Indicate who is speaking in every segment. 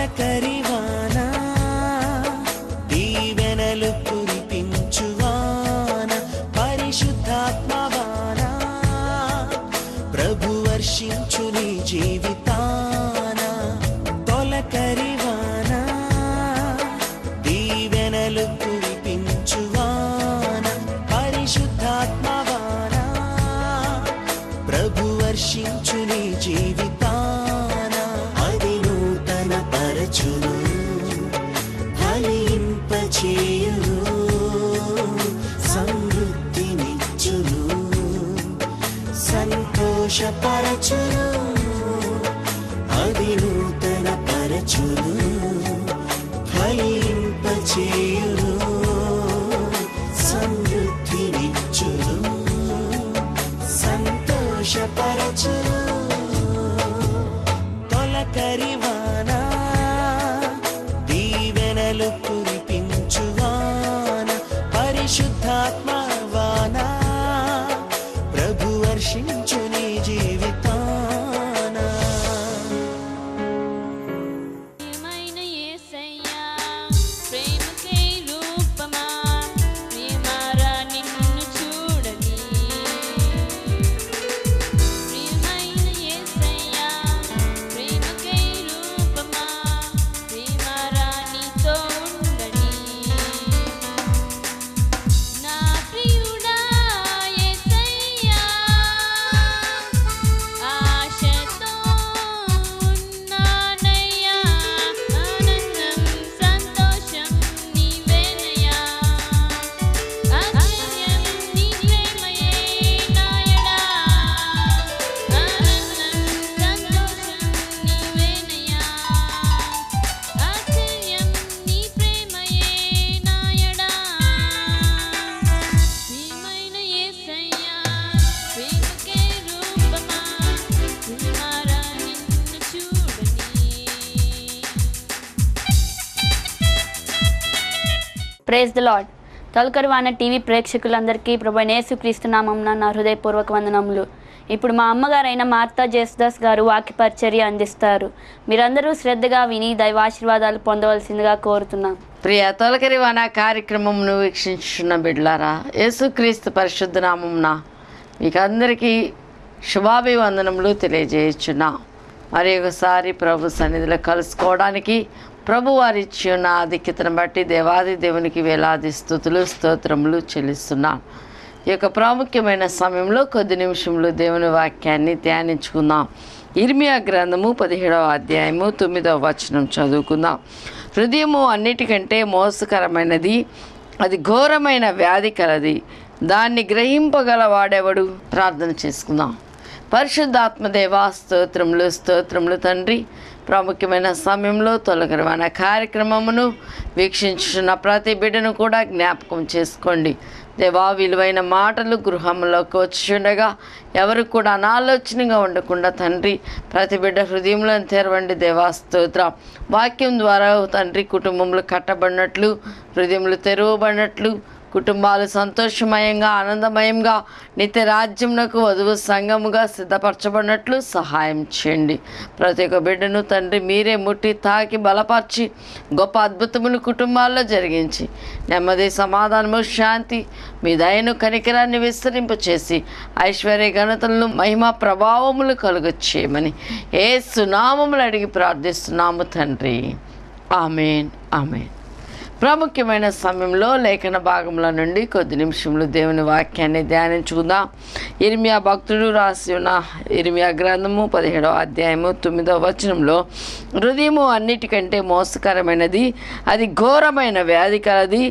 Speaker 1: తొలకరివాన దీవెనలు కురిపించువాన పరిశుద్ధాత్మవాన ప్రభు వర్షించు నీ జీవితాన తొలకరివాన దీవెనలు కురిపించువాన పరిశుద్ధాత్మవాన ప్రభు వర్షించు నీ జీవితాన అది నూతన పరచును ఫలింపచేయును సమృద్ధినిచ్చును సంతోషపరచును అది నూతన పరచును ఫలింపచేయును సమృద్ధినిచ్చును సంతోషపరచును తొలకరివాన దీవెనలు కురిపించువాన పరిశుద్ధాత్మవాన ప్రభు వర్షించు నీ జీవితాన
Speaker 2: ప్రియమైన యేసయ్యా ప్రేమకై రూపమా ప్రియమారా నిన్ను చూడని ప్రియమైన యేసయ్యా ప్రేమకై రూపమా ప్రియమారా నీతో ఉండని నా ప్రియుడా యేసయ్యా ఆశతో ఉన్నానయ్యా ఆనందం సంతోషం నీవేనయ్యా ఆశ్చర్యం నీ ప్రేమయే నాయడా ఆనందం సంతోషం నీవేనయ్యా ఆశ్చర్యం నీ ప్రేమయే నాయడా ప్రియమైన యేసయ్యా ప్రేమకే రూపమా ప్రియమారా నిన్ను చూడని
Speaker 3: ప్రైజ్ ద లార్డ్. తొలకరివాన టీవీ ప్రేక్షకులందరికీ ప్రభువైన యేసుక్రీస్తు నామమున నా హృదయపూర్వక వందనములు. ఇప్పుడు మా అమ్మగారైన మార్తా జేసుదాస్ గారు వాక్య పరిచర్య అందిస్తారు. మీరందరూ శ్రద్ధగా విని దైవాశీర్వాదాలు పొందవలసిందిగా కోరుతున్నాం.
Speaker 4: ప్రియ తొలకరివాన కార్యక్రమమును వీక్షించున్న బిడ్డలారా, యేసుక్రీస్తు పరిశుద్ధ నామమున మీకు అందరికీ శుభాభివందనములు తెలియజేయుచున్నా. మరి ఒకసారి ప్రభు సన్నిధిలో కలుసుకోవడానికి ప్రభు వారి ఇచ్చి ఉన్న ఆధిక్యతను బట్టి దేవాది దేవునికి వేలాది స్తుతులు స్తోత్రములు చెల్లిస్తున్నాను. ఈ యొక్క ప్రాముఖ్యమైన సమయంలో కొద్ది నిమిషంలో దేవుని వాక్యాన్ని ధ్యానించుకుందాం. ఇర్మియా గ్రంథము 17వ అధ్యాయము 9వ వచనం చదువుకుందాం. హృదయము అన్నిటికంటే మోసకరమైనది, అది ఘోరమైన వ్యాధి కలది, దాన్ని గ్రహింపగల వాడెవడు? ప్రార్థన చేసుకుందాం. పరిశుద్ధాత్మదేవా స్తోత్రములు స్తోత్రములు తండ్రి. ప్రాముఖ్యమైన సమయంలో తొలకరివాన కార్యక్రమమును వీక్షించున్న ప్రతి బిడ్డను కూడా జ్ఞాపకం చేసుకోండి దేవా. విలువైన మాటలు గృహంలోకి వచ్చుండగా ఎవరు కూడా అనాలోచనగా ఉండకుండా తండ్రి ప్రతి బిడ్డ హృదయంలో తెరవండి దేవా. స్తోత్రం. వాక్యం ద్వారా తండ్రి కుటుంబంలో కట్టబడినట్లు, హృదయంలో తెరవబడినట్లు, కుటుంబాలు సంతోషమయంగా ఆనందమయంగా నిత్య రాజ్యమునకు వధువు సంఘముగా సిద్ధపరచబడినట్లు సహాయం చేయండి. ప్రతి ఒక్క బిడ్డను తండ్రి మీరే ముట్టి తాకి బలపరిచి గొప్ప అద్భుతములు కుటుంబాల్లో జరిగించి నెమ్మది సమాధానము శాంతి మీ దయను కనికరాన్ని విస్తరింపచేసి ఐశ్వర్య ఘనతలను మహిమ ప్రభావములు కలుగ చేయమని యేసు నామములు అడిగి ప్రార్థిస్తున్నాము తండ్రి. ఆమేన్ ఆమేన్. ప్రాముఖ్యమైన సమయంలో లేఖన భాగంలో నుండి కొద్ది నిమిషంలో దేవుని వాక్యాన్ని ధ్యానించుకుందాం. ఇర్మియా భక్తుడు రాసి ఉన్న ఇర్మియా గ్రంథము 17వ అధ్యాయము 9వ వచనంలో హృదయము అన్నిటికంటే మోసకరమైనది, అది ఘోరమైన వ్యాధి కలది,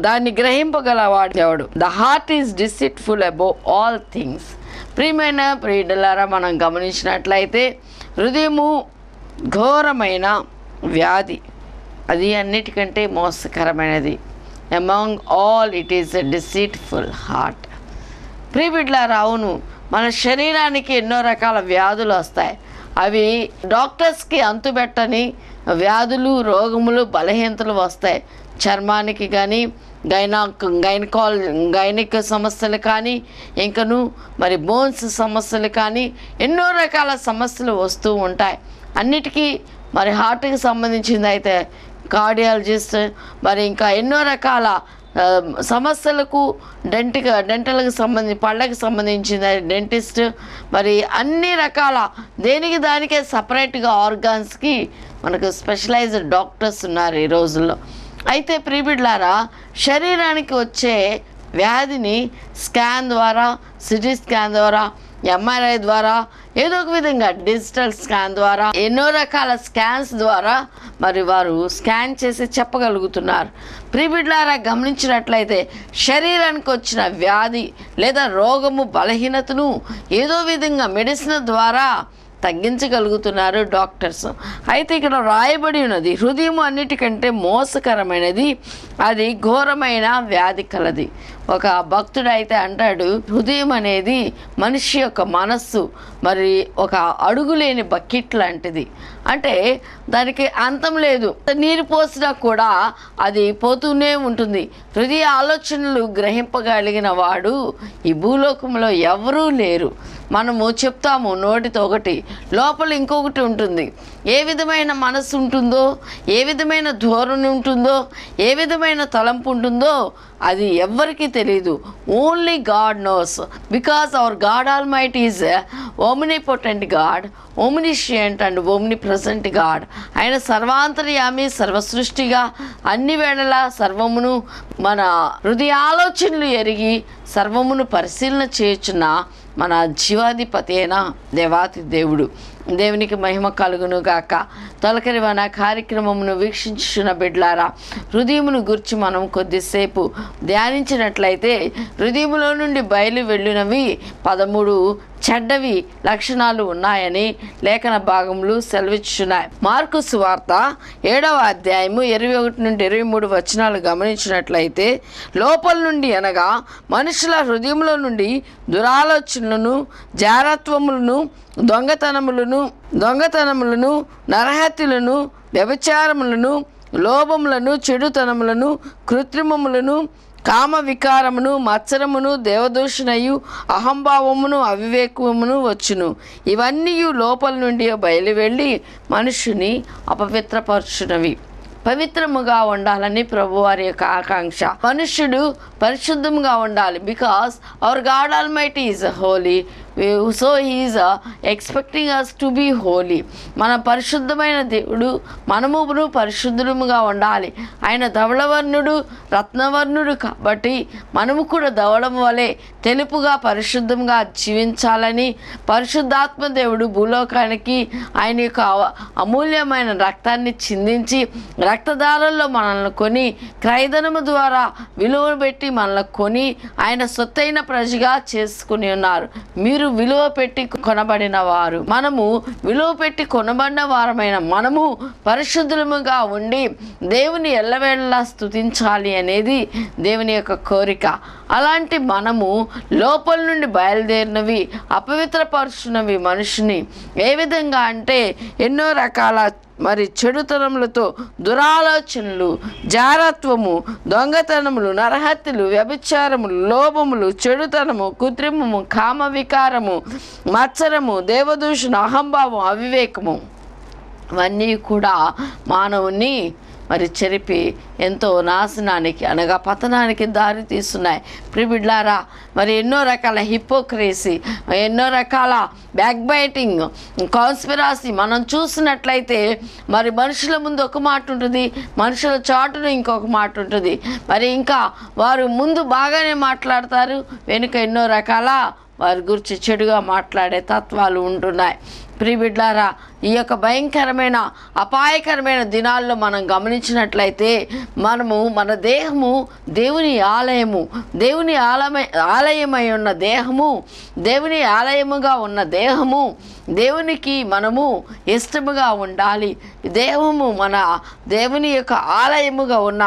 Speaker 4: దాన్ని గ్రహింపగల వాడేవాడు. The heart is deceitful above all things. ప్రియమైన ప్రియులారా, మనం గమనించినట్లయితే హృదయము ఘోరమైన వ్యాధి, అది అన్నిటికంటే మోసకరమైనది. Among all it is a deceitful heart. ప్రియబిడ్లారా, అవును, మన శరీరానికి ఎన్నో రకాల వ్యాధులు వస్తాయి. అవి డాక్టర్స్కి అంతుబెట్టని వ్యాధులు, రోగములు, బలహీనతలు వస్తాయి. చర్మానికి కానీ గైనిక్ సమస్యలు కానీ ఇంకను మరి బోన్స్ సమస్యలు కానీ ఎన్నో రకాల సమస్యలు వస్తూ ఉంటాయి. అన్నిటికీ మరి హార్ట్కి సంబంధించింది అయితే కార్డియాలజిస్ట్, మరి ఇంకా ఎన్నో రకాల సమస్యలకు డెంటల్కి సంబంధించి పళ్ళకి సంబంధించిన డెంటిస్ట్, మరి అన్ని రకాల దేనికి దానికే సపరేట్గా ఆర్గాన్స్కి మనకు స్పెషలైజ్డ్ డాక్టర్స్ ఉన్నారు ఈ రోజుల్లో. అయితే ప్రియబిడ్లారా, శరీరానికి వచ్చే వ్యాధిని స్కాన్ ద్వారా, సిటీ స్కాన్ ద్వారా, ఎంఆర్ఐ ద్వారా, ఏదో ఒక విధంగా డిజిటల్ స్కాన్ ద్వారా, ఎన్నో రకాల స్కాన్స్ ద్వారా మరి వారు స్కాన్ చేసి చెప్పగలుగుతున్నారు. ప్రియబిడ్లారా, గమనించినట్లయితే శరీరానికి వచ్చిన వ్యాధి లేదా రోగము, బలహీనతను ఏదో విధంగా మెడిసిన్ ద్వారా తగ్గించగలుగుతున్నారు డాక్టర్స్. అయితే ఇక్కడ రాయబడి ఉన్నది, హృదయం అన్నిటికంటే మోసకరమైనది, అది ఘోరమైన వ్యాధి కలది. ఒక భక్తుడు అయితే అంటాడు, హృదయం అనేది మనిషి యొక్క మనస్సు మరి ఒక అడుగులేని బకెట్ లాంటిది. అంటే దానికి అంతం లేదు, నీరు పోసినా కూడా అది పోతూనే ఉంటుంది. హృదయ ఆలోచనలు గ్రహింపగలిగిన వాడు ఈ భూలోకంలో ఎవరూ లేరు. మనము చెప్తాము నోటితో ఒకటి, లోపల ఇంకొకటి ఉంటుంది. ఏ విధమైన మనసు ఉంటుందో, ఏ విధమైన ధోరణి ఉంటుందో, ఏ విధమైన తలంపు ఉంటుందో అది ఎవ్వరికీ తెలియదు. Only God knows, because our God almighty is omnipotent God, omniscient and omnipresent God. ఆయన సర్వాంతర్యామి, సర్వసృష్టిగా అన్ని వేళలా సర్వమును మన హృదయ ఆలోచనలు ఎరిగి సర్వమును పరిశీలన చేయుచున్న మన జీవాధిపతి అయిన దేవాతి దేవుడు. దేవునికి మహిమ కలుగును గాక. తొలకరి వన కార్యక్రమమును వీక్షించున్న బిడ్లారా, హృదయమును గురించి మనం కొద్దిసేపు ధ్యానించినట్లయితే హృదయములో నుండి బయలు వెళ్ళినవి 13 చెడ్డవి లక్షణాలు ఉన్నాయని లేఖన భాగములు సెలవిచ్చున్నాయి. మార్కు సువార్త 7వ అధ్యాయము 21 నుండి 23 వచనాలు గమనించినట్లయితే, లోపల నుండి అనగా మనుషుల హృదయంలో నుండి దురాలోచనలను, జారత్వములను, దొంగతనములను, నరహత్యలను, వ్యభిచారములను, లోభములను, చెడుతనములను, కృత్రిమములను, కామ వికారమును, మత్సరమును, దేవదూషణయు, అహంభావమును, అవివేకమును వచ్చును. ఇవన్నీ లోపల నుండి బయలు వెళ్ళి మనుషుని అపవిత్రపరచునవి. పవిత్రముగా ఉండాలని ప్రభువారి యొక్క ఆకాంక్ష. మనుష్యుడు పరిశుద్ధంగా ఉండాలి. Because our God almighty is holy, so he is expecting us to be holy. మన పరిశుద్ధమైన దేవుడు, మనమును పరిశుద్ధముగా ఉండాలి. ఆయన ధవళవర్ణుడు, రత్నవర్ణుడు కాబట్టి మనము కూడా ధవళం వలె తెలుపుగా పరిశుద్ధంగా జీవించాలని పరిశుద్ధాత్మ దేవుడు భూలోకానికి ఆయన యొక్క అమూల్యమైన రక్తాన్ని చిందించి రక్తదారుల్లో మనల్ని కొని, క్రయధనము ద్వారా విలువ పెట్టి మనల్ని కొని ఆయన సొత్తైన ప్రజగా చేసుకుని ఉన్నారు. మీరు విలువ పెట్టి కొనబడిన వారు, మనము విలువ పెట్టి కొనబడిన వారమైన మనము పరిశుద్ధులముగా ఉండి దేవుని ఎల్లవేళలా స్తుతించాలి అనేది దేవుని యొక్క కోరిక. అలాంటి మనము లోపల నుండి బయలుదేరినవి అపవిత్రపరుచున్నవి మనుషుని ఏ విధంగా అంటే ఎన్నో రకాల మరి చెడుతనములతో, దురాలోచనలు, జారత్వము, దొంగతనములు, నరహత్యలు, వ్యభిచారములు, లోభములు, చెడుతనము, కృత్రిమము, కామ వికారము, మత్సరము, దేవదూషణ, అహంభావం, అవివేకము, ఇవన్నీ కూడా మానవుని మరి చెరిపి ఎంతో నాశనానికి అనగా పతనానికి దారి తీస్తున్నాయి. ప్రిబిడ్లారా, మరి ఎన్నో రకాల హిపోక్రసీ, ఎన్నో రకాల బ్యాక్ బైటింగ్, కాన్స్పిరసీ మనం చూసినట్లయితే మరి మనుషుల ముందు ఒక మాట ఉంటుంది, మనుషుల చాటున ఇంకొక మాట ఉంటుంది. మరి ఇంకా వారు ముందు బాగానే మాట్లాడతారు, వెనుక ఎన్నో రకాల వారి గురించి చెడుగా మాట్లాడే తత్వాలు ఉంటున్నాయి. ప్రియబిడ్లారా, ఈ యొక్క భయంకరమైన అపాయకరమైన దినాల్లో మనం గమనించినట్లయితే మనము మన దేహము దేవుని ఆలయము, దేవుని ఆలయమై ఉన్న దేహము, దేవుని ఆలయముగా ఉన్న దేహము, దేవునికి మనము ఇష్టముగా ఉండాలి. దేహము మన దేవుని యొక్క ఆలయముగా ఉన్న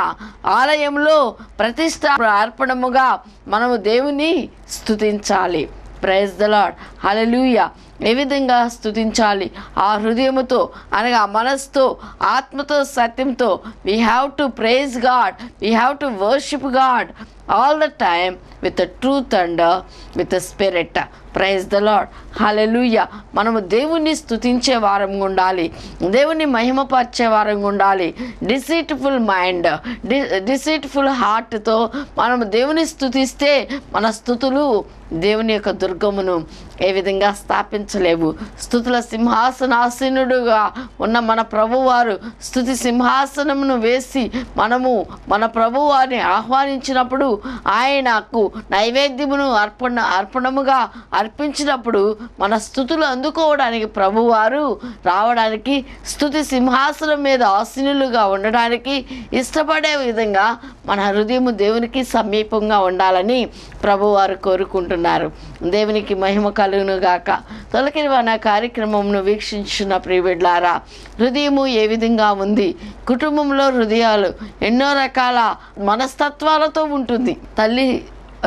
Speaker 4: ఆలయంలో ప్రతిష్ట అర్పణముగా మనము దేవుని స్తుతించాలి. Praise the Lord, hallelujah. ఏ విధంగా స్తుతించాలి? ఆ హృదయముతో అనగా మనసుతో, ఆత్మతో, సత్యంతో. We have to praise God, we have to worship God. all the time with the truth and with the spirit. Praise the Lord. Hallelujah. మనము దేవుణ్ణి స్తుతించే వారంగా ఉండాలి, దేవుని మహిమపరిచే వారంగా ఉండాలి. డిసీట్ఫుల్ మైండ్, డిసీట్ఫుల్ హార్ట్తో మనము దేవుని స్తుతిస్తే మన స్తుతులు దేవుని యొక్క దుర్గమును ఏ విధంగా స్థాపించలేవు. స్తుతుల సింహాసనాసీనుడుగా ఉన్న మన ప్రభువారు స్తుతి సింహాసనమును వేసి మనము మన ప్రభువారిని ఆహ్వానించినప్పుడు, ఆయనకు నైవేద్యమును అర్పణముగా అర్పించినప్పుడు మన స్తుతులు అందుకోవడానికి ప్రభువారు రావడానికి, స్తుతి సింహాసనం మీద ఆసీనులుగా ఉండడానికి ఇష్టపడే విధంగా మన హృదయము దేవునికి సమీపంగా ఉండాలని ప్రభువారు కోరుకుంటున్నారు. దేవునికి మహిమ కలుగును గాక. తొలకరివాన కార్యక్రమంను వీక్షించిన ప్రియబిడ్డలారా, హృదయము ఏ విధంగా ఉంది? కుటుంబంలో హృదయాలు ఎన్నో రకాల మనస్తత్వాలతో ఉంటుంది. తల్లి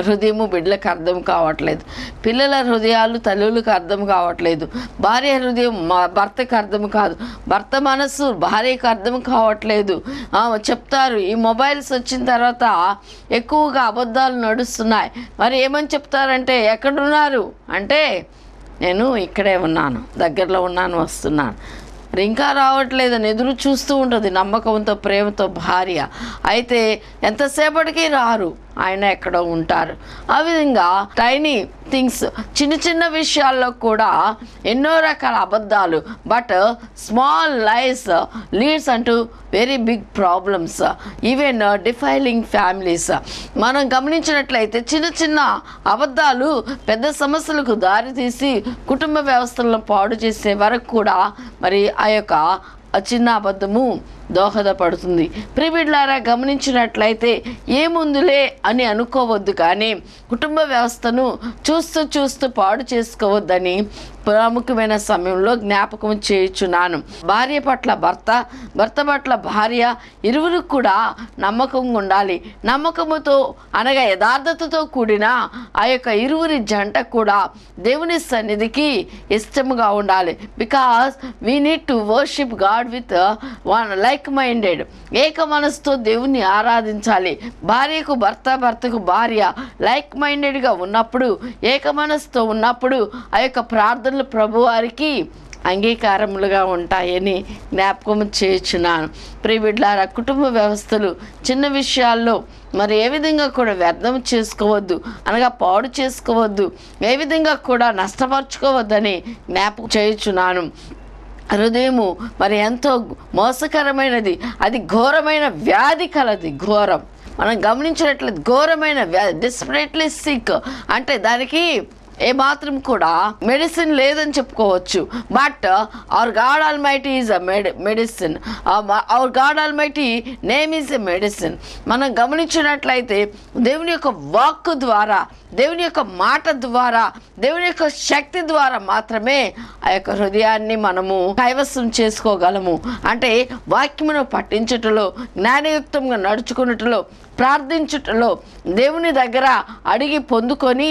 Speaker 4: హృదయము బిడ్డలకు అర్థం కావట్లేదు, పిల్లల హృదయాలు తల్లులకు అర్థం కావట్లేదు, భార్య హృదయం భర్తకు అర్థం కాదు, భర్త మనసు భార్యకు అర్థం కావట్లేదు. చెప్తారు ఈ మొబైల్స్ వచ్చిన తర్వాత ఎక్కువగా అబద్ధాలు నడుస్తున్నాయి. మరి ఏమని చెప్తారంటే, ఎక్కడున్నారు అంటే, నేను ఇక్కడే ఉన్నాను, దగ్గరలో ఉన్నాను, వస్తున్నాను. మరి ఇంకా రావట్లేదని ఎదురు చూస్తూ ఉంటుంది నమ్మకంతో ప్రేమతో భార్య. అయితే ఎంతసేపటికి రారు, ఆయన ఎక్కడో ఉంటారు. ఆ విధంగా టైనీ థింగ్స్, చిన్న చిన్న విషయాల్లో కూడా ఎన్నో రకాల అబద్ధాలు. But small lies leads unto very big problems, even defiling families. మనం గమనించినట్లయితే చిన్న చిన్న అబద్ధాలు పెద్ద సమస్యలకు దారితీసి కుటుంబ వ్యవస్థలను పాడు చేసే వరకు కూడా మరి ఆ యొక్క చిన్న అబద్ధము దోహదపడుతుంది. ప్రియబిడ్డలారా, గమనించినట్లయితే ఏముందులే అని అనుకోవద్దు, కానీ కుటుంబ వ్యవస్థను చూస్తూ పాడు చేసుకోవద్దని ప్రాముఖ్యమైన సమయంలో జ్ఞాపకం చేయుచున్నాను. భార్య పట్ల భర్త, భర్త పట్ల భార్య, ఇరువురు కూడా నమ్మకంగా ఉండాలి. నమ్మకముతో అనగా యథార్థతతో కూడిన ఆ యొక్క ఇరువురి జంట కూడా దేవుని సన్నిధికి ఇష్టముగా ఉండాలి. Because we need to worship God with one like minded. ఏక మనసుతో దేవుణ్ణి ఆరాధించాలి. భార్యకు భర్త, భర్తకు భార్య లైక్ మైండెడ్గా ఉన్నప్పుడు, ఏక మనసుతో ఉన్నప్పుడు ఆ యొక్క ప్రార్థనలు ప్రభువారికి అంగీకారములుగా ఉంటాయని జ్ఞాపకం చేయుచున్నాను. ప్రియబిడ్డలారా, కుటుంబ వ్యవస్థలు చిన్న విషయాల్లో మరి ఏ విధంగా కూడా వ్యర్థం చేసుకోవద్దు, అనగా పాడు చేసుకోవద్దు, ఏ విధంగా కూడా నష్టపరుచుకోవద్దని జ్ఞాపకం చేయుచున్నాను. హృదయము మరి ఎంతో మోసకరమైనది, అది ఘోరమైన వ్యాధి కలది. ఘోరం మనం గమనించినట్లయితే ఘోరమైన వ్యాధి, డెస్పరేట్లీ సిక్ అంటే దానికి ఏమాత్రం కూడా మెడిసిన్ లేదని చెప్పుకోవచ్చు. But our God almighty is a medicine. Hour God almighty name is a medicine. మనం గమనించినట్లయితే దేవుని యొక్క వాక్కు ద్వారా, దేవుని యొక్క మాట ద్వారా, దేవుని యొక్క శక్తి ద్వారా మాత్రమే ఆ యొక్క హృదయాన్ని మనము కైవసం చేసుకోగలము. అంటే వాక్యమును పఠించుటలో, జ్ఞానయుక్తంగా నడుచుకున్నట్లో, ప్రార్థించుటలో, దేవుని దగ్గర అడిగి పొందుకొని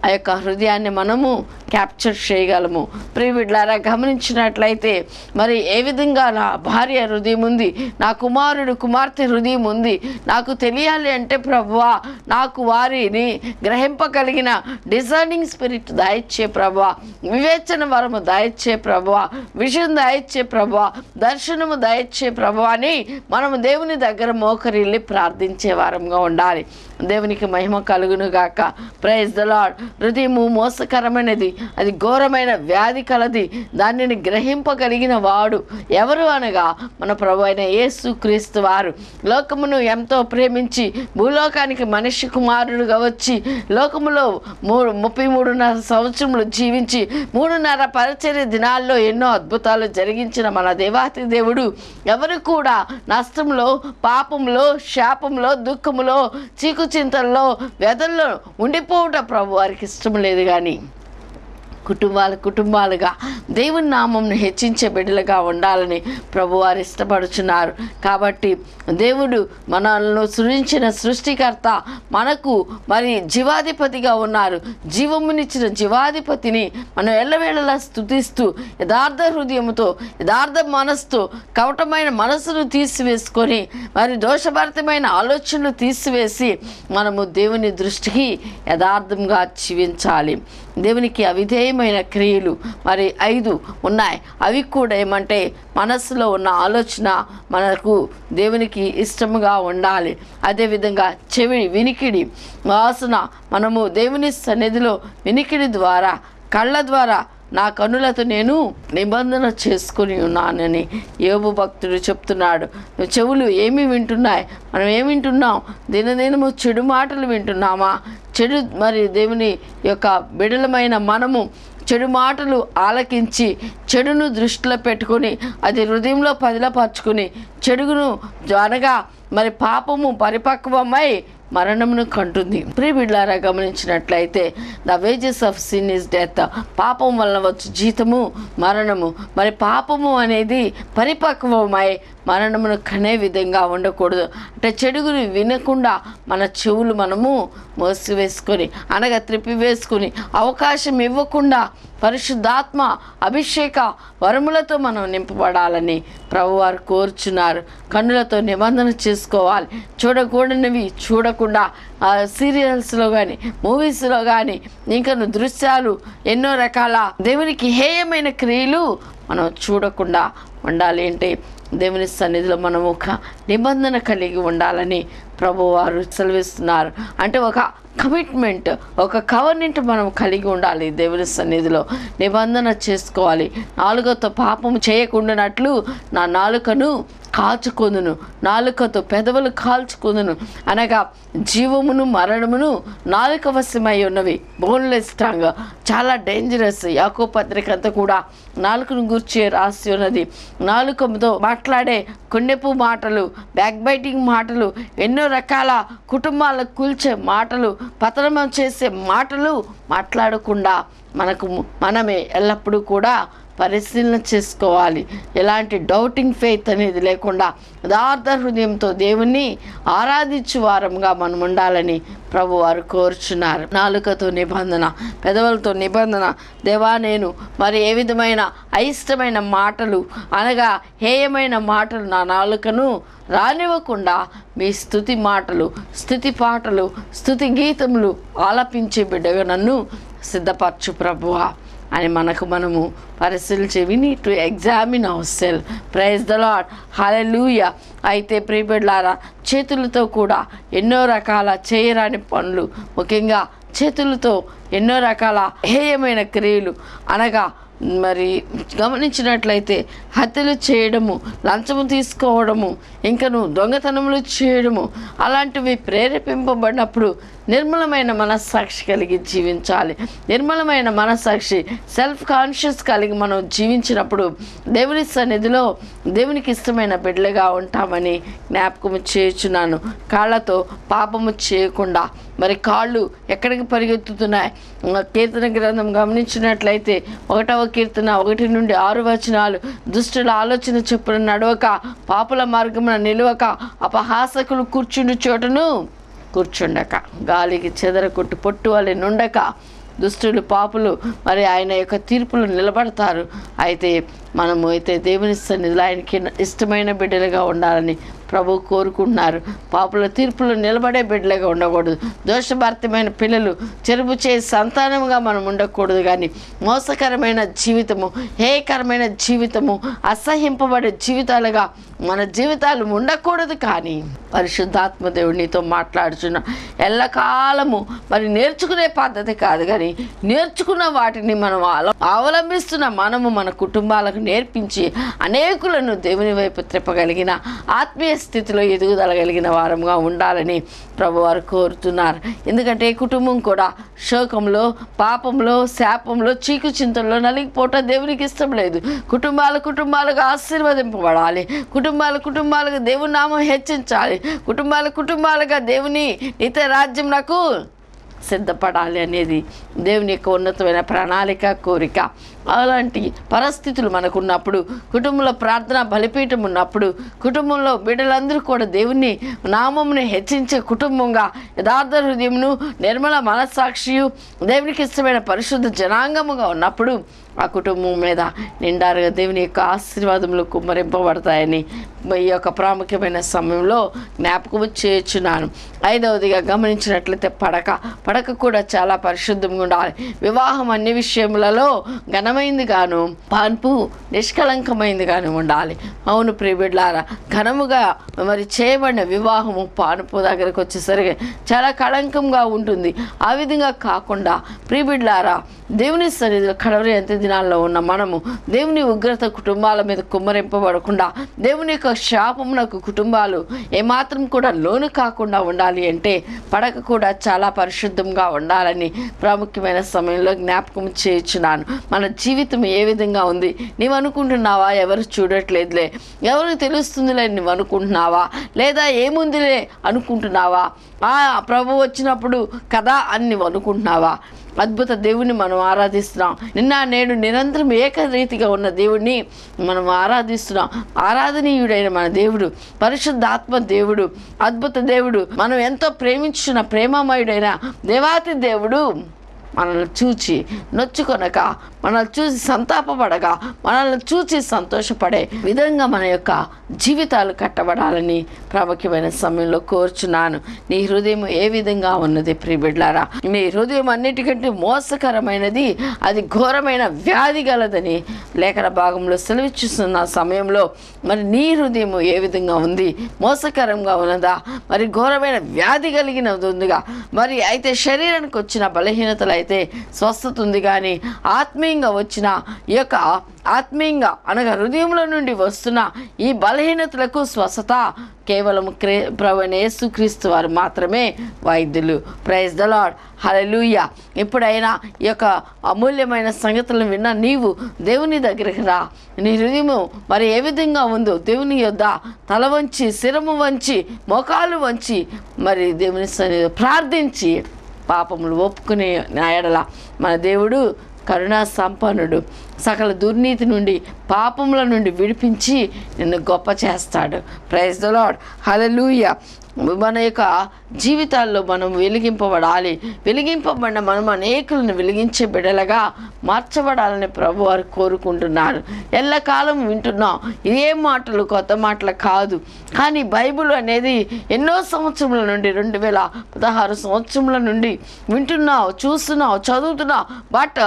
Speaker 4: ఆ యొక్క హృదయాన్ని మనము క్యాప్చర్ చేయగలము. ప్రియబిడ్డలారా, గమనించినట్లయితే మరి ఏ విధంగా నా భార్య హృదయం ఉంది, నా కుమారుడు కుమార్తె హృదయం ఉంది, నాకు తెలియాలి అంటే ప్రభువా నాకు వారిని గ్రహింపగలిగిన డిజర్నింగ్ స్పిరిట్ దయచ్చే ప్రభువా, వివేచన వరము దయచ్చే ప్రభువా, విజయం దయచ్చే ప్రభువా, దర్శనము దయచ్చే ప్రభువా అని మనము దేవుని దగ్గర మోకరిల్లి ప్రార్థించే వారంగా ఉండాలి. దేవునికి మహిమ కలుగును గాక. Praise the Lord. హృదయము మోసకరమైనది, అది ఘోరమైన వ్యాధి కలది. దానిని గ్రహింపగలిగిన వాడు ఎవరు అనగా మన ప్రభు అయిన యేసు క్రీస్తు వారు. లోకమును ఎంతో ప్రేమించి భూలోకానికి మనిషి కుమారుడుగా వచ్చి లోకములో 33.5 సంవత్సరములు జీవించి 3.5 పరిచర్య దినాల్లో ఎన్నో అద్భుతాలు జరిగించిన మన దేవాతి దేవుడు ఎవరు కూడా నష్టంలో, పాపంలో, శాపంలో, దుఃఖములో, చీకు చింతల్లో, వ్యధల్లో ఉండిపోవట ప్రభు వారికి ఇష్టం లేదు. కానీ కుటుంబాలుగా దేవుని నామంను హెచ్చించే బిడ్డలుగా ఉండాలని ప్రభువారు ఇష్టపడుచున్నారు. కాబట్టి దేవుడు మనల్ని సృజించిన సృష్టికర్త మనకు మరి జీవాధిపతిగా ఉన్నారు. జీవమునిచ్చిన జీవాధిపతిని మనం ఎల్లవేళలా స్తుతిస్తూ యథార్థ హృదయంతో యథార్థ మనస్సుతో కవటమైన మనసును తీసివేసుకొని మరి దోషభరితమైన ఆలోచనలు తీసివేసి మనము దేవుని దృష్టికి యథార్థంగా జీవించాలి. దేవునికి అవిధేయమైన క్రియలు మరి 5 ఉన్నాయి. అవి కూడా ఏమంటే మనస్సులో ఉన్న ఆలోచన మనకు దేవునికి ఇష్టముగా ఉండాలి. అదేవిధంగా చెవి, వినికిడి, వాసన. మనము దేవుని సన్నిధిలో వినికిడి ద్వారా, కళ్ళ ద్వారా నా కన్నులతో నేను నిబంధన చేసుకుని ఉన్నానని యోబు భక్తుడు చెప్తున్నాడు. చెవులు ఏమి వింటున్నాయి? మనం ఏమి వింటున్నాం? దినదినము చెడు మాటలు వింటున్నామా? చెడు మరి దేవుని యొక్క బిడలమైన మనము చెడు మాటలు ఆలకించి చెడును దృష్టిలో పెట్టుకొని అది హృదయంలో పదిలపరుచుకుని చెడుగును అనగా మరి పాపము పరిపక్వమై మరణమును కంటుంది. ప్రియబిడ్లారా, గమనించినట్లయితే the wages of sin is death. పాపం వలన వచ్చు జీతము మరణము. మరి పాపము అనేది పరిపక్వమై మరణమును కనే విధంగా ఉండకూడదు. అంటే చెడుగుని వినకుండా మన చెవులు మనము మోసివేసుకొని అనగా త్రిప్పివేసుకొని అవకాశం ఇవ్వకుండా పరిశుద్ధాత్మ అభిషేక వరములతో మనం నింపబడాలని ప్రభువారు కోరుచున్నారు. కన్నులతో నిబంధన చేసుకోవాలి. చూడకూడనివి చూడకుండా సీరియల్స్లో కానీ మూవీస్లో కానీ ఇంకా దృశ్యాలు ఎన్నో రకాల దేవునికి హేయమైన క్రియలు మనం చూడకుండా ఉండాలి. అంటే దేవుని సన్నిధిలో మనం ఒక నిబంధన కలిగి ఉండాలని ప్రభువారు సెలవిస్తున్నారు. అంటే ఒక కమిట్మెంట్, ఒక కవర్నెంట్ మనం కలిగి ఉండాలి. దేవుని సన్నిధిలో నిబంధన చేసుకోవాలి. నాలుకతో పాపం చేయకుండానట్లు నా నాలుకను కాచుకొందును, నాలుకతో పెదవులు కాల్చుకొందును అనగా జీవమును మరణమును నాలుక వశమై ఉన్నవి. బోన్లెస్ టంగ్ చాలా డేంజరస్. యాకోబు పత్రిక అంతా కూడా నాలుకను గూర్చి రాసి ఉన్నది. నాలుకతో మాట్లాడే కొన్నెపు మాటలు, బ్యాక్ బైటింగ్ మాటలు, ఎన్నో రకాల కుటుంబాలకు కూల్చే మాటలు, పతనం చేసే మాటలు మాట్లాడకుండా మనమే ఎల్లప్పుడూ కూడా పరిశీలన చేసుకోవాలి. ఎలాంటి డౌటింగ్ ఫెయిత్ అనేది లేకుండా యథార్థ హృదయంతో దేవుణ్ణి ఆరాధించు వారంగా మనం ఉండాలని ప్రభువారు కోరుచున్నారు. నాలుకతో నిబంధన, పెదవులతో నిబంధన. దేవా, నేను మరి ఏ విధమైన అయిష్టమైన మాటలు అనగా హేయమైన మాటలు నా నాలుకను రానివ్వకుండా మీ స్తుతి మాటలు, స్తుతి పాటలు, స్తుతి గీతములు ఆలపించే బిడ్డగా నన్ను సిద్ధపరచు ప్రభువా అని మనము పరిశీలించి we need to examine our self. Praise the Lord, hallelujah. అయితే ప్రియబిడ్డలారా, చేతులతో కూడా ఎన్నో రకాల చేయరాని పనులు, ముఖ్యంగా చేతులతో ఎన్నో రకాల హేయమైన క్రియలు అనగా మరి గమనించినట్లయితే హత్యలు చేయడము, లంచము తీసుకోవడము, ఇంకను దొంగతనములు చేయడము, అలాంటివి ప్రేరేపింపబడినప్పుడు నిర్మలమైన మనస్సాక్షి కలిగి జీవించాలి. నిర్మలమైన మనస్సాక్షి, సెల్ఫ్ కాన్షియస్ కలిగి మనం జీవించినప్పుడు దేవుని సన్నిధిలో దేవునికి ఇష్టమైన బిడ్డలుగా ఉంటామని జ్ఞాపకము చేయుచున్నాను. కాళ్ళతో పాపము చేయకుండా మరి కాళ్ళు ఎక్కడికి పరిగెత్తుతున్నాయి? కీర్తన గ్రంథం గమనించినట్లయితే 1వ కీర్తన 1 నుండి 6 వచనాలు, దుష్టుల ఆలోచన చొప్పున నడవక, పాపుల మార్గమున నిలవక, అపహాసకులు కూర్చుండు చోటును కూర్చుండక, గాలికి చెదరకొట్టు పొట్టు వలె నుండక, దుష్టులు పాపులు మరి ఆయన యొక్క తీర్పులు నిలబడతారు. అయితే మనము అయితే దేవుని సన్నిధిలో ఆయనకి ఇష్టమైన బిడ్డలుగా ఉండాలని ప్రభు కోరుకుంటున్నారు. పాపుల తీర్పులు నిలబడే బిడ్డలుగా ఉండకూడదు. దోషభరితమైన పిల్లలు, చెరుపు చేసే సంతానముగా మనం ఉండకూడదు. కానీ మోసకరమైన జీవితము, హేయకరమైన జీవితము, అసహ్యింపబడే జీవితాలుగా మన జీవితాలు ఉండకూడదు. కానీ పరిశుద్ధాత్మ దేవుడు నీతో మాట్లాడుచున్న ఎల్లకాలము మరి నేర్చుకునే పద్ధతి కాదు, కానీ నేర్చుకున్న వాటిని మనం అవలంబిస్తున్న మనము మన కుటుంబాలకు నేర్పించి అనేకులను దేవుని వైపు త్రిప్పగలిగిన ఆత్మీయ స్థితిలో ఎదుగుదలగలిగిన వారంగా ఉండాలని ప్రభువారు కోరుతున్నారు. ఎందుకంటే కుటుంబం కూడా శోకంలో, పాపంలో, శాపంలో, చీకు చింతల్లో నలిగిపోవటం దేవునికి ఇష్టం లేదు. కుటుంబాలుగా ఆశీర్వదింపబడాలి. కుటుంబాలుగా దేవుని నామం హెచ్చించాలి. కుటుంబాలుగా దేవుని నిత్య రాజ్యం నాకు సిద్ధపడాలి అనేది దేవుని యొక్క ఉన్నతమైన ప్రణాళిక, కోరిక. అలాంటి పరిస్థితులు మనకున్నప్పుడు, కుటుంబంలో ప్రార్థన బలిపీఠం ఉన్నప్పుడు, కుటుంబంలో బిడ్డలందరూ కూడా దేవుని నామమును హెచ్చించే కుటుంబంగా, యథార్థ హృదయమును, నిర్మల మనస్సాక్షియు, దేవునికి ఇష్టమైన పరిశుద్ధ జనాంగముగా ఉన్నప్పుడు ఆ కుటుంబం మీద నిండారుగా దేవుని యొక్క ఆశీర్వాదములు కుమ్మరింపబడతాయని ఈ యొక్క ప్రాముఖ్యమైన సమయంలో జ్ఞాపకం చేయుచున్నాను. 5వదిగా గమనించినట్లయితే పడక కూడా చాలా పరిశుద్ధంగా ఉండాలి. వివాహం అన్ని విషయములలో ఘనమైంది గాను, పాన్పు నిష్కలంకమైంది గాను ఉండాలి. అవును ప్రియబిడ్లారా, ఘనముగా మరి చేయబడిన వివాహము పాన్పు దగ్గరకు వచ్చేసరికి చాలా కళంకంగా ఉంటుంది. ఆ విధంగా కాకుండా ప్రియబిడ్లారా, దేవుని సన్నిధిలో కడవరి అంత్య దినాల్లో ఉన్న మనము దేవుని ఉగ్రత కుటుంబాల మీద కుమ్మరింపబడకుండా, దేవుని యొక్క శాపమునకు కుటుంబాలు ఏమాత్రం కూడా లోను కాకుండా ఉండాలి అంటే పడక కూడా చాలా పరిశుద్ధంగా ఉండాలని ప్రాముఖ్యమైన సమయంలో జ్ఞాపకం చేయించున్నాను. మన జీవితం ఏ విధంగా ఉంది నీవు అనుకుంటున్నావా? ఎవరు చూడట్లేదులే, ఎవరికి తెలుస్తుందిలే నువ్వు అనుకుంటున్నావా? లేదా ఏముందిలే అనుకుంటున్నావా? ప్రభు వచ్చినప్పుడు కదా అని నువ్వు అనుకుంటున్నావా? అద్భుత దేవుని మనం ఆరాధిస్తున్నాం. నిన్న నేడు నిరంతరం ఏకరీతిగా ఉన్న దేవుడిని మనం ఆరాధిస్తున్నాం. ఆరాధనీయుడైన మన దేవుడు, పరిశుద్ధాత్మ దేవుడు, అద్భుత దేవుడు, మనం ఎంతో ప్రేమించున్న ప్రేమమయుడైన దేవాతి దేవుడు మనల్ని చూచి నొచ్చుకొనక, మనల్ని చూసి సంతాపపడగా, మనల్ని చూసి సంతోషపడే విధంగా మన యొక్క జీవితాలు కట్టబడాలని ప్రాముఖ్యమైన సమయంలో కోరుచున్నాను. నీ హృదయం ఏ విధంగా ఉన్నది ప్రియబిడ్లారా? నీ హృదయం అన్నిటికంటే మోసకరమైనది, అది ఘోరమైన వ్యాధి గలదని లేఖన భాగంలో సెలవిచ్చుస్తున్న సమయంలో మరి నీ హృదయం ఏ విధంగా ఉంది? మోసకరంగా ఉన్నదా? మరి ఘోరమైన వ్యాధి కలిగినది ఉందిగా? మరి అయితే శరీరానికి వచ్చిన బలహీనతలు అయితే స్వస్థత ఉంది, కానీ ఆత్మీయంగా వచ్చిన ఈ యొక్క ఆత్మీయంగా అనగా హృదయంలో నుండి వస్తున్న ఈ బలహీనతలకు స్వస్థత కేవలం ప్రభువైన యేసుక్రీస్తు వారు మాత్రమే వైద్యులు. ప్రైజ్ ద లార్డ్, హల్లెలూయా. ఎప్పుడైనా ఈ యొక్క అమూల్యమైన సంగతులను విన్నా నీవు దేవుని దగ్గరికి రా. నీ హృదయము మరి ఏ విధంగా ఉందో దేవుని యొద్ద తల వంచి, శిరము వంచి, మోకాలు వంచి మరి దేవుని సన్నిధిలో ప్రార్థించి పాపములు ఒప్పుకునే ఎడల మన దేవుడు కరుణా సంపన్నుడు, సకల దుర్నీతి నుండి, పాపముల నుండి విడిపించి నిన్ను గొప్ప చేస్తాడు. ప్రైజ్ ద లార్డ్, హల్లెలూయా. మన యొక్క జీవితాల్లో మనం వెలిగింపబడాలి. వెలిగింపబడిన మనం అనేకులను వెలిగించే బిడ్డలుగా మార్చబడాలని ప్రభు వారు కోరుకుంటున్నారు. ఎల్లకాలం వింటున్నాం ఇదే మాటలు, కొత్త మాటలు కాదు. కానీ బైబిల్ అనేది ఎన్నో సంవత్సరముల నుండి 2016 సంవత్సరముల నుండి వింటున్నావు, చూస్తున్నావు, చదువుతున్నావు. బట్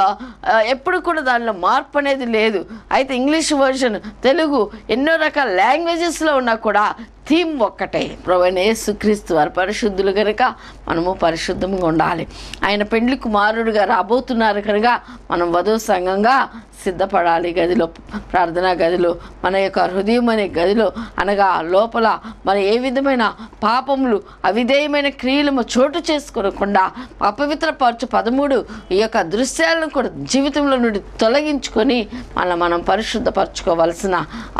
Speaker 4: ఎప్పుడు కూడా దానిలో మార్పు అనేది లేదు. అయితే ఇంగ్లీష్ వర్షన్, తెలుగు, ఎన్నో రకాల లాంగ్వేజెస్లో ఉన్నా కూడా థీమ్ ఒక్కటే, ప్రభువైన యేసుక్రీస్తు వారు పరిశుద్ధులు కనుక మనము పరిశుద్ధంగా ఉండాలి. ఆయన పెండ్లి కుమారుడుగా రాబోతున్నారు కనుక మనం వధువు సంఘంగా సిద్ధపడాలి. గదిలో, ప్రార్థనా గదిలో, మన యొక్క హృదయం అనే గదిలో అనగా లోపల మన ఏ విధమైన పాపములు, అవిధేయమైన క్రియలు చోటు చేసుకోకుండా అపవిత్రపరచు 13 ఈ యొక్క దృశ్యాలను కూడా జీవితంలో నుండి తొలగించుకొని మనం పరిశుద్ధపరచుకోవాల్సిన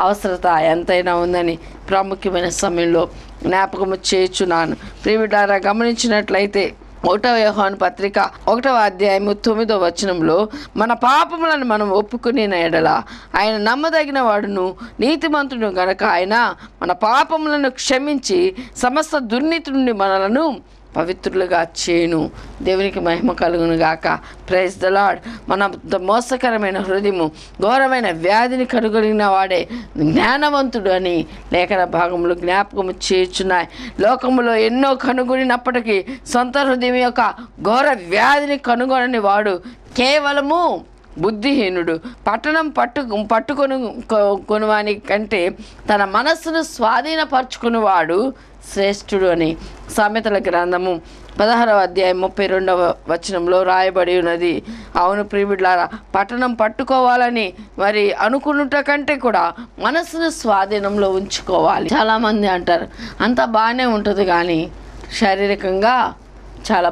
Speaker 4: అవసరత ఎంతైనా ఉందని ప్రాముఖ్యమైన సమయంలో జ్ఞాపకము చేయుచున్నాను. ప్రియబిడ్డారా, గమనించినట్లయితే 1వ యోహాను పత్రిక 1వ అధ్యాయము 9వ వచనంలో మన పాపములను మనం ఒప్పుకునే ఎడల ఆయన నమ్మదగిన వాడును నీతిమంతుడు గనక ఆయన మన పాపములను క్షమించి సమస్త దుర్నీతి నుండి మనలను పవిత్రులుగా చేయును. దేవునికి మహిమ కలుగును గాక. Praise the Lord. మన మోసకరమైన హృదయము, ఘోరమైన వ్యాధిని కనుగొలిగిన వాడే జ్ఞానవంతుడు అని లేఖన భాగంలో జ్ఞాపకము చేయుచున్నాయి. లోకములో ఎన్నో కనుగొనినప్పటికీ సొంత హృదయం యొక్క ఘోర వ్యాధిని కనుగొనని వాడు కేవలము బుద్ధిహీనుడు. పట్టణం కొనువాని కంటే తన మనస్సును స్వాధీనపరచుకునేవాడు శ్రేష్ఠుడు అని సామెతల గ్రంథము 16వ అధ్యాయం 32వ వచనంలో రాయబడి ఉన్నది. అవును ప్రియబిడ్లారా, పట్టణం పట్టుకోవాలని మరి అనుకున్నట కంటే కూడా మనసును స్వాధీనంలో ఉంచుకోవాలి. చాలామంది అంటారు అంతా బాగానే ఉంటుంది కానీ శారీరకంగా చాలా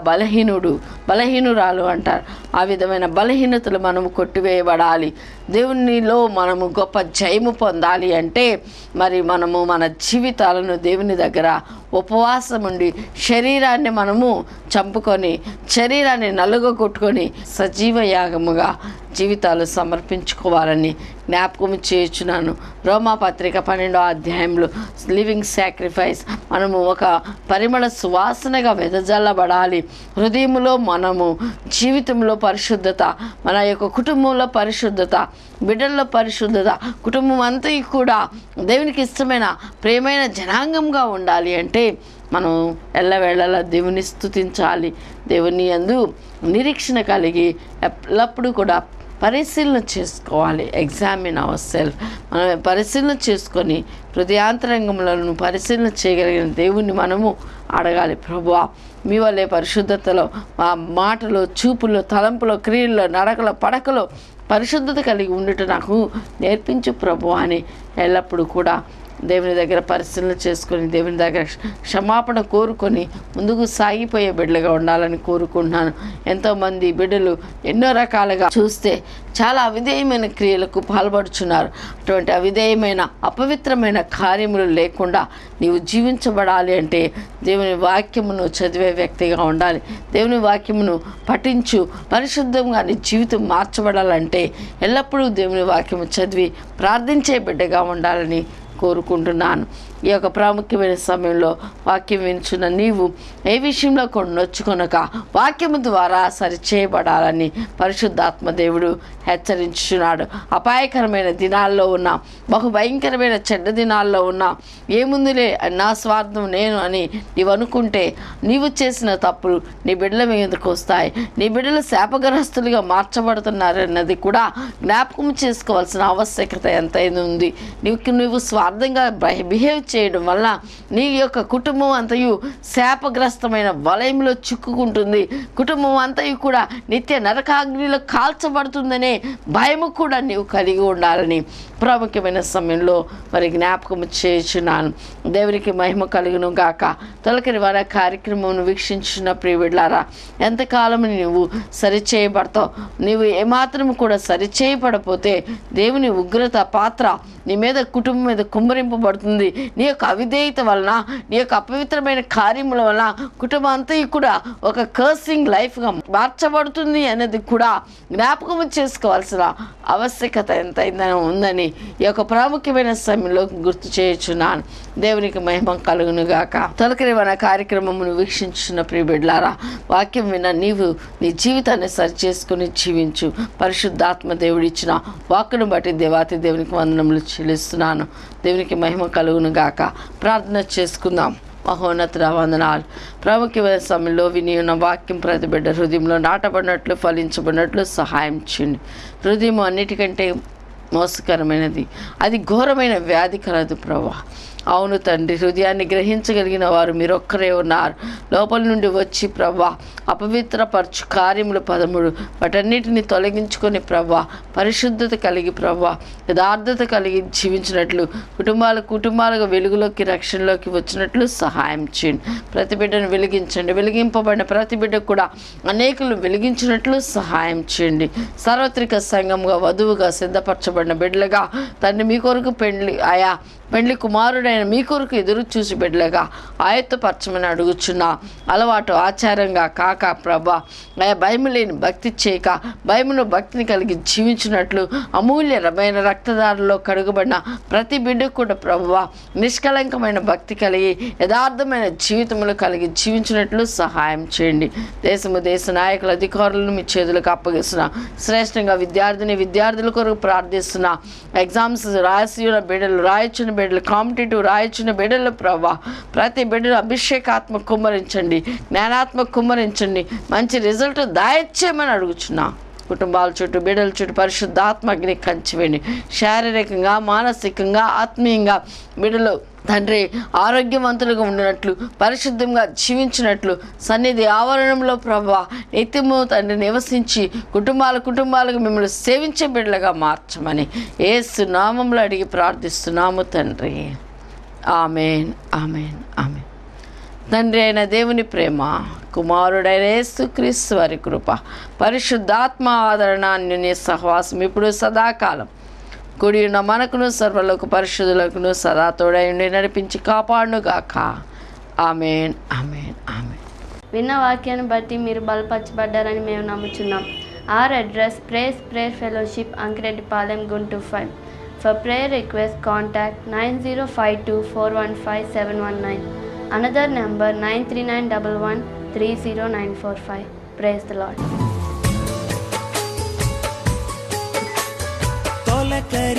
Speaker 4: బలహీనురాలు అంటారు. ఆ విధమైన బలహీనతలు మనము కొట్టివేయబడాలి. దేవునిలో మనము గొప్ప జయము పొందాలి అంటే మరి మనము మన జీవితాలను దేవుని దగ్గర ఉపవాసం ఉండి శరీరాన్ని మనము చంపుకొని శరీరాన్ని నలుగొట్టుకొని సజీవ యాగముగా జీవితాలు సమర్పించుకోవాలని జ్ఞాపకం చేయుచున్నాను. రోమాపత్రిక 12వ అధ్యాయంలో లివింగ్ సాక్రిఫైస్, మనము ఒక పరిమళ సువాసనగా వెదజల్లబడాలి. హృదయంలో మనము, జీవితంలో పరిశుద్ధత, మన యొక్క కుటుంబంలో పరిశుద్ధత, బిడ్డల్లో పరిశుద్ధత, కుటుంబం అంతా కూడా దేవునికి ఇష్టమైన ప్రేమైన జనాంగంగా ఉండాలి అంటే మనం ఎల్లవేళలా దేవుని స్తుతించాలి. దేవుని యందు నిరీక్షణ కలిగి ఎల్లప్పుడూ కూడా పరిశీలన చేసుకోవాలి. Examine our self. మనం పరిశీలన చేసుకొని హృదయాంతరంగములను పరిశీలన చేయగలిగిన దేవుణ్ణి మనము అడగాలి. ప్రభువా, మీ వల్లే పరిశుద్ధతలో, మా మాటలో, చూపులో, తలంపులో, క్రియల్లో, నడకలో, పడకలో పరిశుద్ధత కలిగి ఉండుట నాకు నేర్పించు ప్రభు అని ఎల్లప్పుడూ కూడా దేవుని దగ్గర పరిశీలన చేసుకొని దేవుని దగ్గర క్షమాపణ కోరుకొని ముందుకు సాగిపోయే బిడ్డలుగా ఉండాలని కోరుకుంటున్నాను. ఎంతోమంది బిడ్డలు ఎన్నో రకాలుగా చూస్తే చాలా అవిధేయమైన క్రియలకు పాల్పడుచున్నారు. అటువంటి అవిధేయమైన అపవిత్రమైన కార్యములు లేకుండా నీవు జీవించబడాలి అంటే దేవుని వాక్యమును చదివే వ్యక్తిగా ఉండాలి. దేవుని వాక్యమును పఠించు, పరిశుద్ధంగా నీ జీవితం మార్చబడాలంటే ఎల్లప్పుడూ దేవుని వాక్యము చదివి ప్రార్థించే బిడ్డగా ఉండాలని కోరుకుంటున్నాను. ఈ యొక్క ప్రాముఖ్యమైన సమయంలో వాక్యం వినుచున్న నీవు ఏ విషయంలో కూడా నొచ్చుకొనక వాక్యము ద్వారా సరిచేయబడాలని పరిశుద్ధాత్మ దేవుడు హెచ్చరించుచున్నాడు. అపాయకరమైన దినాల్లో ఉన్న, బహుభయంకరమైన చెడ్డ దినాల్లో ఉన్న, ఏముందిలే నా స్వార్థం నేను అని నీవు అనుకుంటే నీవు చేసిన తప్పులు నీ బిడ్డల మీదకు వస్తాయి. నీ బిడ్డలు శాపగ్రస్తులుగా మార్చబడుతున్నారన్నది కూడా జ్ఞాపకం చేసుకోవాల్సిన ఆవశ్యకత ఎంతైనా ఉంది. నువ్వు స్వార్థంగా బిహేవ్ చేయడం వల్ల నీ యొక్క కుటుంబం అంతయు శాపగ్రస్తమైన వలయంలో చిక్కుకుంటుంది. కుటుంబం అంతయు కూడా నిత్య నరకాగ్నిలో కాల్చబడుతుందనే భయము కూడా నీవు కలిగి ఉండాలని ప్రాముఖ్యమైన సమయంలో మరి జ్ఞాపకం చేయుచున్నాను. దేవునికి మహిమ కలుగును గాక. తొలకరి వార కార్యక్రమం వీక్షించిన ప్రియబిడ్డలారా, ఎంతకాలం నీవు సరిచేయబడతావు? నీవు ఏమాత్రం కూడా సరిచేయబడపోతే దేవుని ఉగ్రత పాత్ర నీ మీద, కుటుంబం మీద కుమ్మరింపబడుతుంది. నీ యొక్క అవిధేయత వలన, నీ యొక్క అపవిత్రమైన కార్యముల వలన కుటుంబం అంతా కూడా ఒక కర్సింగ్ లైఫ్గా మార్చబడుతుంది అనేది కూడా జ్ఞాపకం చేసుకోవాల్సిన ఆవశ్యకత ఎంతైనా ఉందని ఈ యొక్క ప్రాముఖ్యమైన సమయంలో గుర్తు చేయుచున్నాను. దేవునికి మహిమ కలుగును గాక. తొలకరి మన కార్యక్రమమును వీక్షించిన ప్రియబిడ్డలారా, వాక్యం విన్న నీవు నీ జీవితాన్ని సరిచేసుకుని జీవించు. పరిశుద్ధాత్మ దేవుడు ఇచ్చిన వాక్కును బట్టి దేవాతి దేవునికి వందనములు చెల్లిస్తున్నాను. దేవునికి మహిమ కలుగును గాక. ప్రార్థన చేసుకుందాం. మహోన్నత వందనాలు. ప్రాముఖ్యమైన సమయంలో విని ఉన్న వాక్యం ప్రతి బిడ్డ హృదయంలో నాటబడినట్లు, ఫలించబడినట్లు సహాయం చేయండి. హృదయం అన్నిటికంటే మోసకరమైనది, అది ఘోరమైన వ్యాధి కలదు ప్రభా. అవును తండ్రి, హృదయాన్ని గ్రహించగలిగిన వారు మీరొక్కరే ఉన్నారు. లోపల నుండి వచ్చి ప్రభా అపవిత్రపరచు కార్యములు 13 వాటన్నిటిని తొలగించుకొని ప్రభా పరిశుద్ధత కలిగి ప్రభా యథార్థత కలిగి జీవించినట్లు, కుటుంబాలుగా వెలుగులోకి, రక్షణలోకి వచ్చినట్లు సహాయం చేయండి. ప్రతి బిడ్డను వెలిగించండి. వెలిగింపబడిన ప్రతి బిడ్డ కూడా అనేకులు వెలిగించినట్లు సహాయం చేయండి. సార్వత్రిక సంఘంగా, వధువుగా సిద్ధపరచబడిన బిడ్డలుగా తండ్రి మీ కొరకు పెండ్లి కుమారుడైన మీ కొరకు ఎదురు చూసి బిడ్డలుగా ఆయత్తపరచమని అడుగుచున్నా. అలవాటు ఆచారంగా కాక ప్రభా భయము లేని భక్తి చేయక భయమును భక్తిని కలిగి జీవించినట్లు అమూల్యమైన రక్తదారులో కడుగబడిన ప్రతి బిడ్డకు కూడా ప్రభువా నిష్కలంకమైన భక్తి కలిగి యథార్థమైన జీవితములు కలిగి జీవించినట్లు సహాయం చేయండి. దేశ నాయకుల అధికారులను మీ చేతులకు అప్పగిస్తున్నా. శ్రేష్టంగా విద్యార్థుల కొరకు ప్రార్థిస్తున్నా. ఎగ్జామ్స్ రాసిన బిడ్డలు, కాంపిటేటివ్ రాయించిన బిడ్డలు ప్రభా ప్రతి బిడ్డలు అభిషేకాత్మ కుమ్మరించండి, జ్ఞానాత్మ కుమ్మరించండి, మంచి రిజల్ట్ దాయిచ్చేయమని అడుగుచున్నా. కుటుంబాల చుట్టూ, బిడ్డల చుట్టూ పరిశుద్ధాత్మ అగ్ని కంచివేయండి. శారీరకంగా, మానసికంగా, ఆత్మీయంగా బిడ్డలు తండ్రి ఆరోగ్యవంతులుగా ఉండినట్లు, పరిశుద్ధంగా జీవించినట్లు సన్నిధి ఆవరణంలో ప్రభా నిత్యము తండ్రి నివసించి కుటుంబాలకు మిమ్మల్ని సేవించే బిడ్డలుగా మార్చమని యేసు నామములో అడిగి ప్రార్థిస్తున్నాము తండ్రి. ఆమేన్, ఆమేన్, ఆమేన్. తండ్రి అయిన దేవుని ప్రేమ, కుమారుడైన యేసుక్రీస్తు వారి కృప, పరిశుద్ధాత్మ ఆదరణ, అన్యోన్య సహవాసం ఇప్పుడు సదాకాలం కూడి ఉన్న మనకును సర్వలోక పరిశుద్ధులకును సదా తోడై ఉండి నడిపించి కాపాడునుగాక. ఆమేన్, ఆమేన్, ఆమేన్.
Speaker 3: విన్న వాక్యాన్ని బట్టి మీరు బలపరచబడ్డారని మేము నమ్ముచున్నాం. Our address, Prayer Fellowship, Ankireddypalayam, Guntur 5. For prayer request, contact 9052415719. Another number 9391130945. Praise the Lord.
Speaker 1: తొలకరి